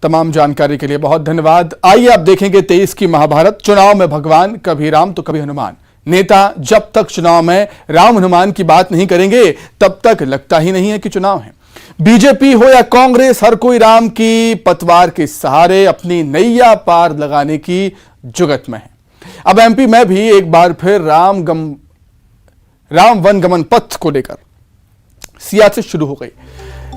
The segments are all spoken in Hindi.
तमाम जानकारी के लिए बहुत धन्यवाद। आइए आप देखेंगे 23 की महाभारत। चुनाव में भगवान, कभी राम तो कभी हनुमान। नेता जब तक चुनाव में राम हनुमान की बात नहीं करेंगे तब तक लगता ही नहीं है कि चुनाव है। बीजेपी हो या कांग्रेस, हर कोई राम की पतवार के सहारे अपनी नैया पार लगाने की जुगत में है। अब एमपी में भी एक बार फिर राम वन गमन पथ को लेकर सियासत शुरू हो गई।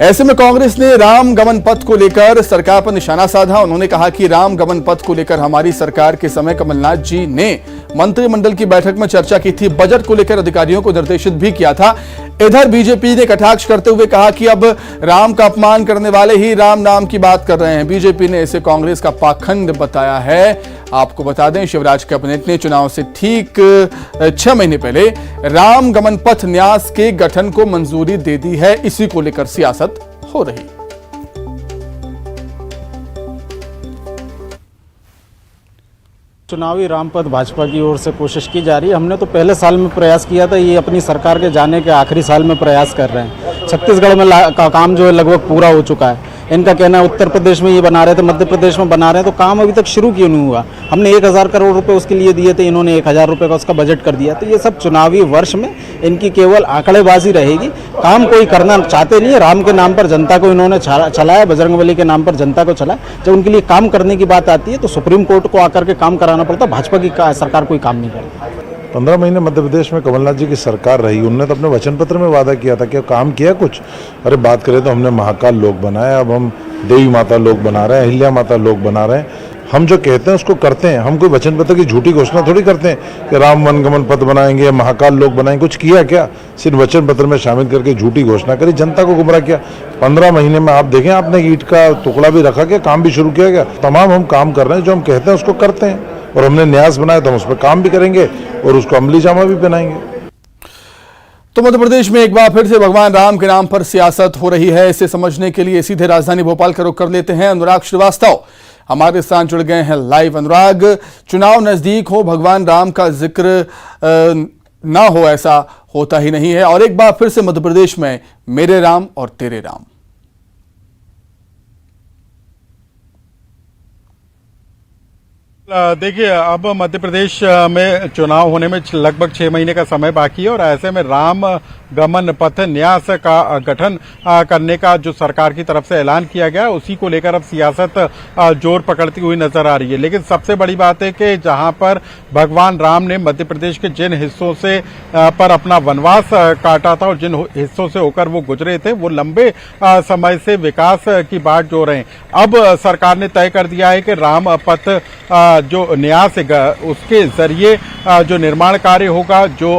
ऐसे में कांग्रेस ने राम गमन पथ को लेकर सरकार पर निशाना साधा। उन्होंने कहा कि राम गमन पथ को लेकर हमारी सरकार के समय कमलनाथ जी ने मंत्रिमंडल की बैठक में चर्चा की थी, बजट को लेकर अधिकारियों को निर्देशित भी किया था। इधर बीजेपी ने कटाक्ष करते हुए कहा कि अब राम का अपमान करने वाले ही राम नाम की बात कर रहे हैं। बीजेपी ने इसे कांग्रेस का पाखंड बताया है। आपको बता दें, शिवराज कैबिनेट ने चुनाव से ठीक 6 महीने पहले राम गमन पथ न्यास के गठन को मंजूरी दे दी है। इसी को लेकर सियासत हो रही। चुनावी रामपथ भाजपा की ओर से कोशिश की जा रही है। हमने तो पहले साल में प्रयास किया था, ये अपनी सरकार के जाने के आखिरी साल में प्रयास कर रहे हैं। छत्तीसगढ़ में का काम जो है लगभग पूरा हो चुका है। इनका कहना है उत्तर प्रदेश में ये बना रहे थे, मध्य प्रदेश में बना रहे हैं, तो काम अभी तक शुरू क्यों नहीं हुआ। हमने 1000 करोड़ रुपए उसके लिए दिए थे, इन्होंने 1000 रुपये का उसका बजट कर दिया। तो ये सब चुनावी वर्ष में इनकी केवल आंकड़ेबाजी रहेगी। काम कोई करना चाहते नहीं है। राम के नाम पर जनता को इन्होंने चलाया, बजरंगबली के नाम पर जनता को चलाया। जब उनके लिए काम करने की बात आती है तो सुप्रीम कोर्ट को आकर के काम कराना पड़ता। भाजपा की सरकार कोई काम नहीं करती। 15 महीने मध्य प्रदेश में कमलनाथ जी की सरकार रही, उन्होंने तो अपने वचन पत्र में वादा किया था कि काम किया कुछ। अरे बात करें तो हमने महाकाल लोक बनाया, अब हम देवी माता लोक बना रहे हैं, अहिल्या माता लोक बना रहे हैं। हम जो कहते हैं उसको करते हैं। हम कोई वचन पत्र की झूठी घोषणा थोड़ी करते हैं कि राम वन गमन पथ बनाएंगे, महाकाल लोक बनाएंगे। कुछ किया क्या? सिर्फ वचन पत्र में शामिल करके झूठी घोषणा करी, जनता को गुमराह किया। 15 महीने में आप देखें, आपने ईंट का टुकड़ा भी रखा क्या? काम भी शुरू किया गया? तमाम हम काम कर रहे हैं, जो हम कहते हैं उसको करते हैं। और हमने न्यास बनाया तो हम उस पर काम भी करेंगे और उसको अमली जामा भी पहनाएंगे। तो मध्य प्रदेश में एक बार फिर से भगवान राम के नाम पर सियासत हो रही है। इसे समझने के लिए सीधे राजधानी भोपाल का रुख कर लेते हैं। अनुराग श्रीवास्तव हमारे साथ जुड़ गए हैं लाइव। अनुराग, चुनाव नजदीक हो, भगवान राम का जिक्र ना हो ऐसा होता ही नहीं है, और एक बार फिर से मध्य प्रदेश में मेरे राम और तेरे राम। देखिए, अब मध्य प्रदेश में चुनाव होने में लगभग 6 महीने का समय बाकी है, और ऐसे में राम गमन पथ न्यास का गठन करने का जो सरकार की तरफ से ऐलान किया गया है, उसी को लेकर अब सियासत जोर पकड़ती हुई नजर आ रही है। लेकिन सबसे बड़ी बात है कि जहां पर भगवान राम ने मध्य प्रदेश के जिन हिस्सों से पर अपना वनवास काटा था और जिन हिस्सों से होकर वो गुजरे थे, वो लंबे समय से विकास की बाट जो रहे हैं। अब सरकार ने तय कर दिया है कि राम पथ जो न्यास है उसके जरिए जो निर्माण कार्य होगा, जो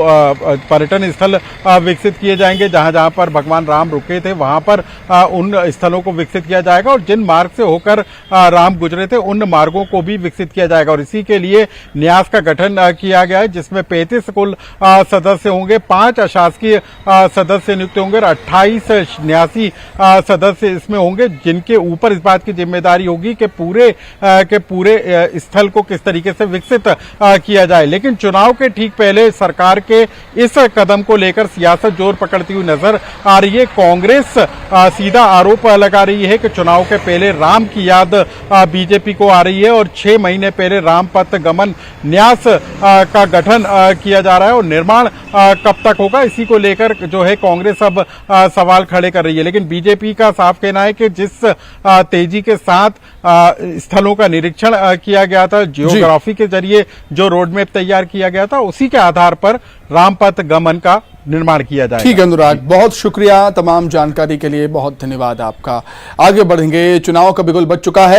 पर्यटन स्थल विकसित किए जाएंगे, जहां जहां पर भगवान राम रुके थे वहां पर उन स्थलों को विकसित किया जाएगा, और जिन मार्ग से होकर राम गुजरे थे उन मार्गों को भी विकसित किया जाएगा। और इसी के लिए न्यास का गठन किया गया है, जिसमें 35 कुल सदस्य होंगे, 5 अशासकीय सदस्य नियुक्त होंगे और 28 न्यासी सदस्य इसमें होंगे, जिनके ऊपर इस बात की जिम्मेदारी होगी कि पूरे स्थल को किस तरीके से विकसित किया जाए। लेकिन चुनाव के ठीक पहले सरकार के इस कदम को लेकर सियासत जोर पकड़ती हुई नजर आ रही है। कांग्रेस सीधा आरोप लगा रही है कि चुनाव के पहले राम की याद बीजेपी को आ रही है, और 6 महीने पहले राम पथ गमन न्यास का गठन किया जा रहा है, और निर्माण कब तक होगा, इसी को लेकर जो है कांग्रेस अब सवाल खड़े कर रही है। लेकिन बीजेपी का साफ कहना है कि जिस तेजी के साथ स्थलों का निरीक्षण किया गया था, जियोग्राफी के जरिए जो रोडमैप तैयार किया गया था, उसी के आधार पर रामपथ गमन का निर्माण किया जाएगा। ठीक है अनुराग, बहुत शुक्रिया तमाम जानकारी के लिए, बहुत धन्यवाद आपका। आगे बढ़ेंगे। चुनाव का बिगुल बज चुका है।